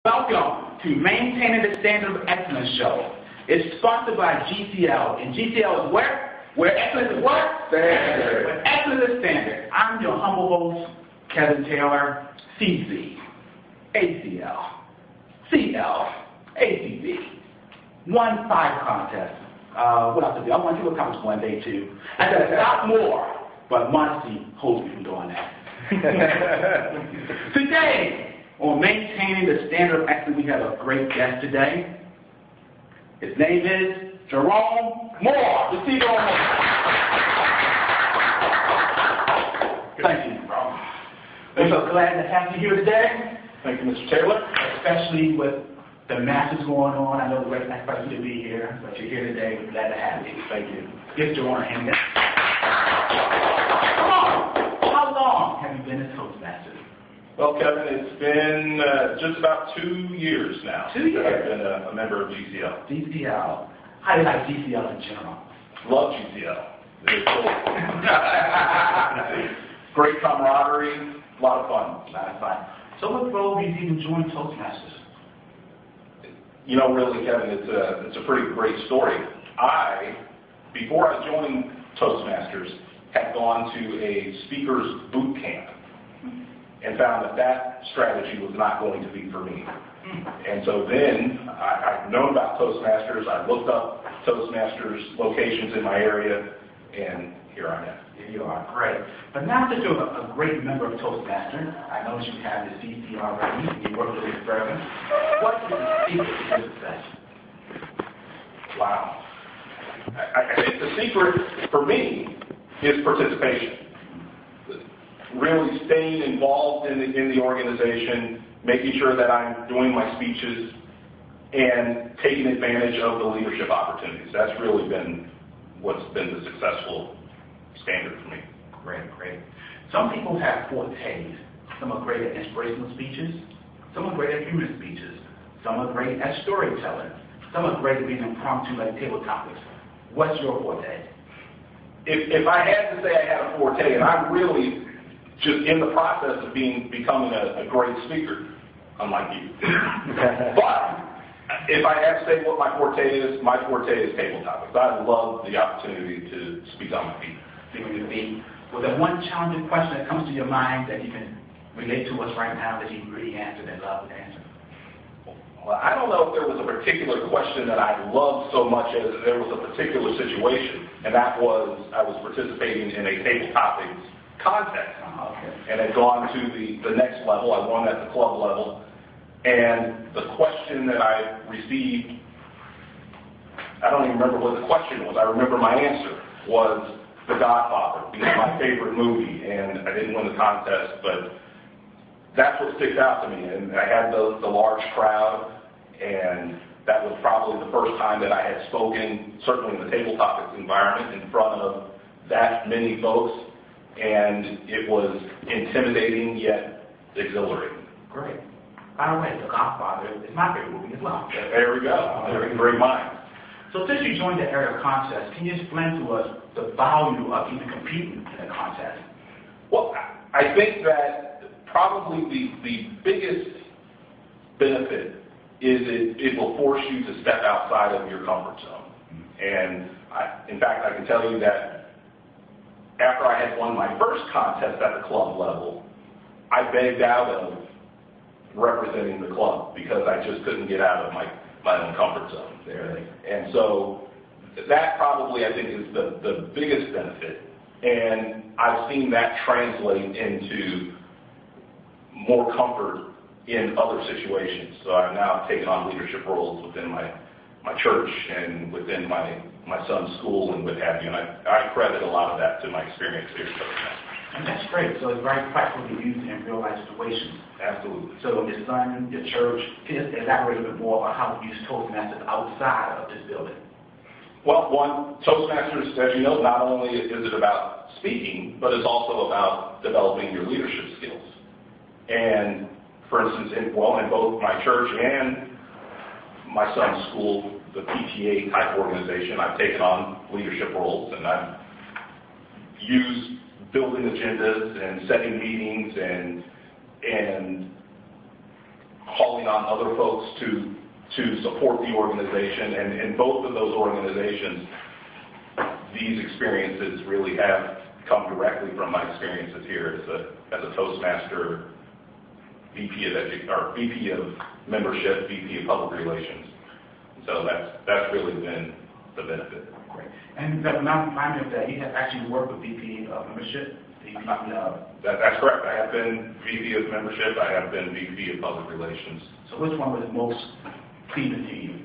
Welcome to Maintaining the Standard of Excellence show. It's sponsored by GCL, and GCL is where? Where excellence is what? Standard. Where excellence is standard. I'm your humble host, Kevin Taylor, CC, ACL, CL, ACB. 1-5 contest. What else to do? I want you to accomplish one day too. I said stop more, but Marcy holds me from doing that. Today, on Maintaining the Standard of Excellence, we have a great guest today. His name is Jerome Moore. Receive Jerome Moore. Thank you, Jerome. We're so glad to have you here today. Thank you, Mr. Taylor. Especially with the Masters going on. I know the rest expect you to be here, but you're here today. We're glad to have you. Thank you. Give Jerome a hand. Come on. How long have you been a Toastmaster? Well, Kevin, it's been just about 2 years now. 2 years? I've been a member of GCL. GCL. How do you like GCL in general? Love GCL. It's cool. Great camaraderie, a lot of fun. A lot of fun. So what role do you even join Toastmasters? You know, really, Kevin, it's a pretty great story. Before I joined Toastmasters, had gone to a speaker's boot camp and found that strategy was not going to be for me. And so then I've known about Toastmasters. I looked up Toastmasters locations in my area, and here I am. Here you are, great. But now that you're a great member of Toastmasters, I know you have the CC already, and you work with it further. What is the secret to your success? Wow. I think the secret for me is participation. Really staying involved in the organization, making sure that I'm doing my speeches, and taking advantage of the leadership opportunities. That's really been what's been the successful standard for me. Great, great. Some people have fortes. Some are great at inspirational speeches. Some are great at human speeches. Some are great at storytelling. Some are great at being impromptu like table topics. What's your forte? If I had to say I had a forte, and I'm really just in the process of becoming a great speaker, unlike you. But if I have to say what my forte is table topics. I love the opportunity to speak on my feet. Was there one challenging question that comes to your mind that you can relate to us right now that you really answered and love to answer? Well, I don't know if there was a particular question that I loved so much as there was a particular situation, and that was I was participating in a table topics contest. And had gone to the next level. I won at the club level. And the question that I received, I don't even remember what the question was. I remember my answer was The Godfather, being my favorite movie. And I didn't win the contest, but that's what sticks out to me. And I had the large crowd, and that was probably the first time that I had spoken, certainly in the table topics environment, in front of that many folks. And it was intimidating yet exhilarating. Great. By the way, The Godfather is my favorite movie as well. There we go. Great mind. So since you joined the area contest, can you explain to us the value of even competing in a contest? Well, I think that probably the biggest benefit is it will force you to step outside of your comfort zone. And in fact, I can tell you that after I had won my first contest at the club level, I begged out of representing the club because I just couldn't get out of my own comfort zone there. And so that probably, I think, is the biggest benefit. And I've seen that translate into more comfort in other situations. So I've now taken on leadership roles within my church and within my son's school and what have you. And I credit a lot of that to my experience here at Toastmasters. And that's great. So it's very practical to use in real life situations. Absolutely. So your son, your church, can you elaborate a bit more about how to use Toastmasters outside of this building? Well, Toastmasters, as you know, not only is it about speaking, but it's also about developing your leadership skills. And for instance, in both my church and my son's school, the PTA type organization, I've taken on leadership roles, and I've used building agendas and setting meetings and calling on other folks to support the organization, and in both of those organizations, these experiences really have come directly from my experiences here as a Toastmaster, VP of membership, VP of public relations. So that's really been the benefit. Great. And that remind me of that, you have actually worked with VP of membership? That's correct. I have been VP of membership. I have been VP of public relations. So which one was most pleasing to you?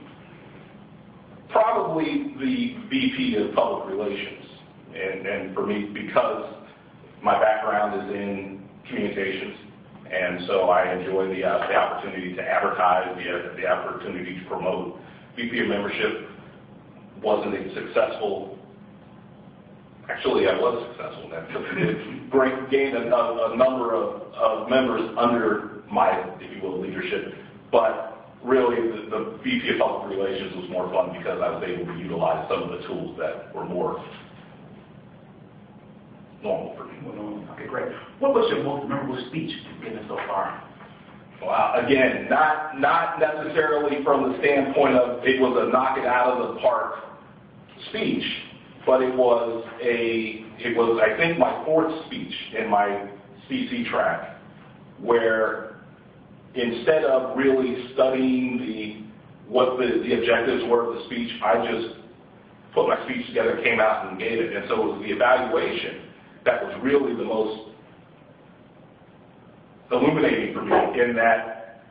Probably the VP of public relations. And for me, because my background is in communications, and so I enjoy the opportunity to advertise, the opportunity to promote. VP of membership wasn't successful. Actually, I was successful. That gained a number of members under my, if you will, leadership. But really, the VP of public relations was more fun because I was able to utilize some of the tools that were more normal for me. Okay, great. What was your most memorable speech you've given so far? Well, again, not necessarily from the standpoint of it was a knock it out of the park speech, but it was I think my fourth speech in my CC track, where instead of really studying what the objectives were of the speech, I just put my speech together, came out and gave it. And so it was the evaluation that was really the most illuminating for me, in that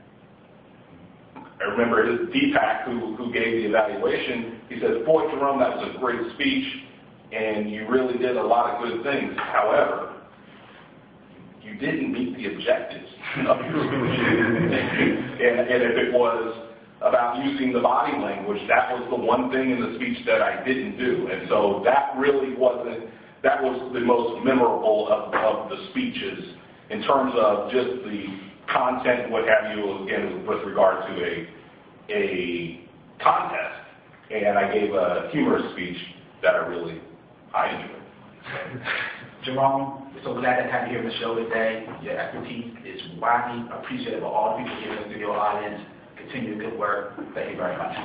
I remember it was Deepak who gave the evaluation. He said, "Boy, Jerome, that was a great speech, and you really did a lot of good things. However, you didn't meet the objectives of your speech." and if it was about using the body language, that was the one thing in the speech that I didn't do. And so that really that was the most memorable of the speeches in terms of just the content and what have you, again, with regard to a contest. And I gave a humorous speech that I enjoyed. Jerome, we're so glad to have you here on the show today. Your expertise is widely appreciated by all the people here in your audience. Continue the good work. Thank you very much.